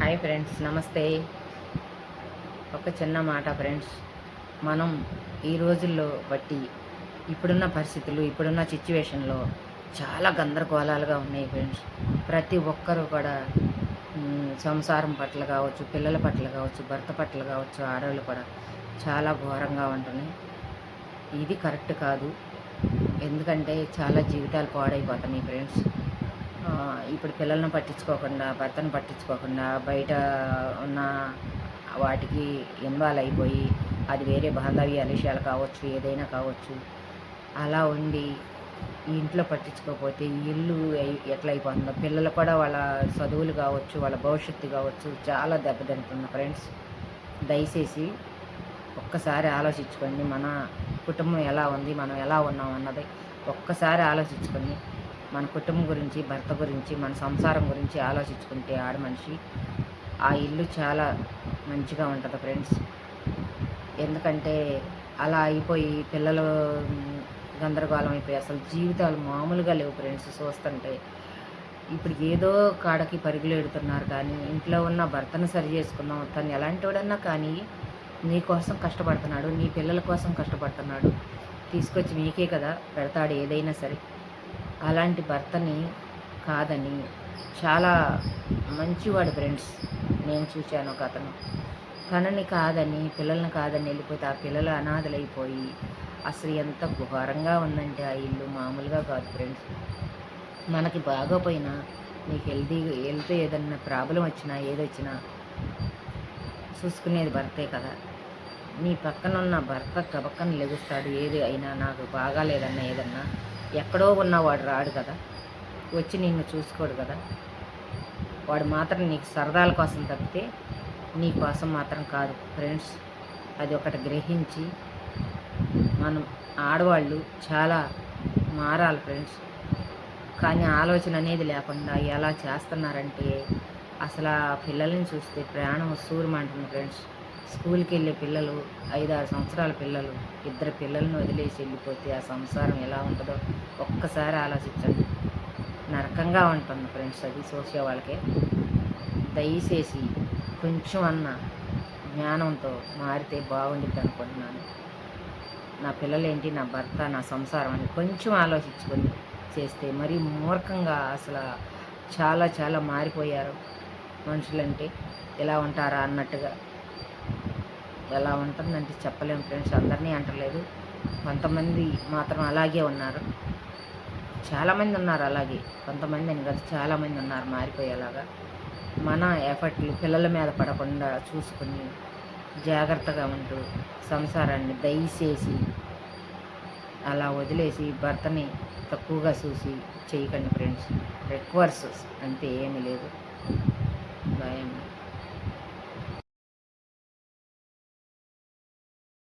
Hi friends, నమస్తే. ఒక చిన్న మాట ఫ్రెండ్స్. మనం ఈ రోజుల్లో బట్టి ఇప్పుడున్న పరిస్థితులు, ఇప్పుడున్న సిచ్యువేషన్‌లో చాలా గందరగోళాలుగా ఉన్నాయి ఫ్రెండ్స్. ప్రతి ఒక్కరు కూడా సంసారం పట్ల కావచ్చు, పిల్లల పట్ల కావచ్చు, భర్త పట్ల కావచ్చు, ఆడవాళ్ళు కూడా చాలా ఘోరంగా ఉంటున్నాయి. ఇది కరెక్ట్ కాదు. ఎందుకంటే చాలా జీవితాలు పాడైపోతున్నాయి ఫ్రెండ్స్. ఇప్పుడు పిల్లల్ని పట్టించుకోకుండా, భర్తను పట్టించుకోకుండా బయట ఉన్న వాటికి ఇన్వాల్వ్ అయిపోయి, అది వేరే బాంధవ్య విషయాలు కావచ్చు, ఏదైనా కావచ్చు. అలా ఉండి ఈ ఇంట్లో పట్టించుకోకపోతే ఈ ఇల్లు ఎట్లయిపోతుందో, పిల్లలు కూడా వాళ్ళ చదువులు కావచ్చు, వాళ్ళ భవిష్యత్తు కావచ్చు చాలా దెబ్బతింటుంది ఫ్రెండ్స్. దయచేసి ఒక్కసారి ఆలోచించుకోండి. మన కుటుంబం ఎలా ఉంది, మనం ఎలా ఉన్నాం అన్నది ఒక్కసారి ఆలోచించుకొని, మన కుటుంబం గురించి, భర్త గురించి, మన సంసారం గురించి ఆలోచించుకుంటే ఆడమనిషి ఆ ఇల్లు చాలా మంచిగా ఉంటుంది ఫ్రెండ్స్. ఎందుకంటే అలా అయిపోయి పిల్లలు గందరగోళం అయిపోయి అసలు జీవితాలు మామూలుగా లేవు ఫ్రెండ్స్. చూస్తుంటే ఇప్పుడు ఏదో కాడకి పరుగులు ఎడుతున్నారు, కానీ ఇంట్లో ఉన్న భర్తను సరి చేసుకుందాం, తను ఎలాంటి వాడన్నా కానీ నీ కోసం కష్టపడుతున్నాడు, నీ పిల్లల కోసం కష్టపడుతున్నాడు, తీసుకొచ్చి మీకే కదా పెడతాడు ఏదైనా సరే. అలాంటి భర్తని కాదని చాలా మంచివాడు ఫ్రెండ్స్. నేను చూశాను ఒక అతను. తనని కాదని, పిల్లల్ని కాదని వెళ్ళిపోతే ఆ పిల్లలు అనాథలైపోయి అసలు ఎంత ఘోరంగా ఉందంటే ఆ ఇల్లు మామూలుగా కాదు ఫ్రెండ్స్. మనకి బాగోపోయినా, నీకు హెల్త్ ఏదన్నా ప్రాబ్లం వచ్చినా, ఏదొచ్చినా చూసుకునేది భర్తే కదా. నీ పక్కన ఉన్న భర్త గబక్కన లెగుస్తాడు. ఏది అయినా నాకు బాగాలేదన్నా ఏదన్నా, ఎక్కడో ఉన్నవాడు రాడు కదా, వచ్చి నిన్ను చూసుకోడు కదా. వాడు మాత్రం నీకు సరదాల కోసం తప్పితే నీ కోసం మాత్రం కాదు ఫ్రెండ్స్. అది ఒకటి గ్రహించి మనం ఆడవాళ్ళు చాలా మారాలి ఫ్రెండ్స్. కానీ ఆలోచన అనేది లేకుండా ఎలా చేస్తున్నారంటే అసలు ఆ పిల్లల్ని చూస్తే ప్రాణం సూరమంటుంది ఫ్రెండ్స్. స్కూల్కి వెళ్ళే పిల్లలు, 5-6 సంవత్సరాల పిల్లలు, 2 పిల్లల్ని వదిలేసి వెళ్ళిపోతే ఆ సంసారం ఎలా ఉంటుందో ఒక్కసారి ఆలోచించండి. నరకంగా ఉంటుంది ఫ్రెండ్స్. అది చూసే వాళ్ళకే. దయచేసి కొంచెం అన్న జ్ఞానంతో మారితే బాగుండిద్ది అనుకుంటున్నాను. నా పిల్లలేంటి, నా భర్త, నా సంసారం అని కొంచెం ఆలోచించుకొని చేస్తే, మరీ మూర్ఖంగా అసలు చాలా చాలా మారిపోయారు మనుషులంటే. ఎలా ఉంటారా అన్నట్టుగా. ఎలా ఉంటుందంటే చెప్పలేము ఫ్రెండ్స్. అందరినీ అంటలేదు, కొంతమంది మాత్రం అలాగే ఉన్నారు. చాలామంది ఉన్నారు అలాగే, కొంతమంది అని కాదు, చాలామంది ఉన్నారు మారిపోయేలాగా. మన ఎఫర్ట్లు పిల్లల మీద పడకుండా చూసుకుని జాగ్రత్తగా ఉంటూ సంసారాన్ని దయచేసి అలా వదిలేసి భర్తని తక్కువగా చూసి చేయకండి ఫ్రెండ్స్. రిక్వర్స్ అంతే, ఏమీ లేదు.